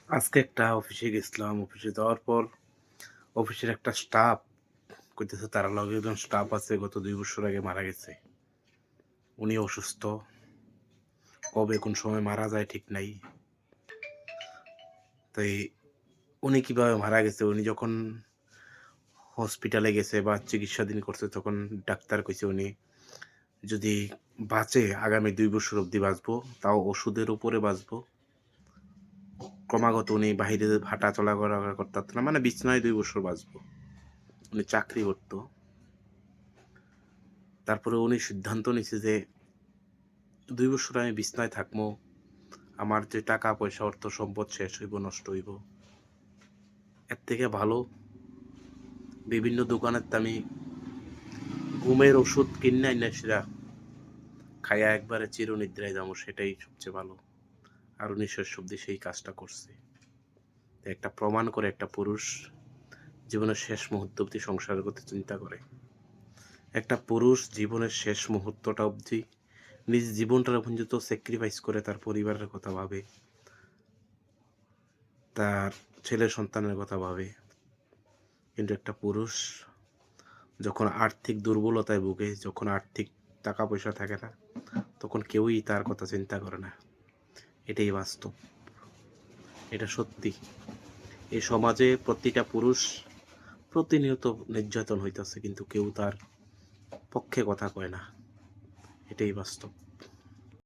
আজকে একটা অফিসে গেছিলাম। অফিসে যাওয়ার পর অফিসের একটা স্টাফ কইতেছে তার লগে একজন স্টাফ আছে গত ২ বছর আগে মারা গেছে। উনি অসুস্থ। কবে কোন সময় মারা যায় ঠিক নাই। তাই উনি কিভাবে মারা গেছে উনি যখন হসপিটালে গেছে বা চিকিৎসাধীন করছে তখন ডাক্তার কইছে উনি যদি বাঁচে আগামী ২ বছর অব্দি বাঁচবো। তাও ওষুধের উপরে বাঁচবো। ক্রমাগত উনি বাহিরে হাঁটা চলাফেরা করতে পারত না। মানে বিছানায় ২ বছর বাঁচবো। উনি চাকরি করত। তারপরে উনি সিদ্ধান্ত নিছে যে ২ বছর আমি বিছনায় থাকবো। আমার যে টাকা পয়সা অর্থ সম্পদ শেষ হইব, নষ্ট হইব। এর থেকে ভালো বিভিন্ন দোকানের দামি ঘুমের ওষুধ কিইন্যা আইনা সেরা খাইয়া একবারে চিরনিদ্রায় যাবো সেটাই সবচেয়ে ভালো। আর উনি শেষ অব্দি সেই কাজটা করছে। একটা প্রমাণ করে একটা পুরুষ জীবনের শেষ মুহূর্ত অব্দি সংসারের কথা চিন্তা করে। একটা পুরুষ জীবনের শেষ মুহূর্তটা অব্দি নিজ জীবনটা পর্যন্ত স্যাক্রিফাইস করে তার পরিবারের কথা ভাবে। তার ছেলে সন্তানের কথা ভাবে। কিন্তু একটা পুরুষ যখন আর্থিক দুর্বলতায় ভোগে, যখন আর্থিক টাকা পয়সা থাকে না, তখন কেউই তার কথা চিন্তা করে না। এটাই বাস্তব। এটা সত্যি। এই সমাজে প্রতিটা পুরুষ প্রতিনিয়ত নির্যাতন হইতাছে কিন্তু কেউ তার পক্ষে কথা কয় না। এটাই বাস্তব।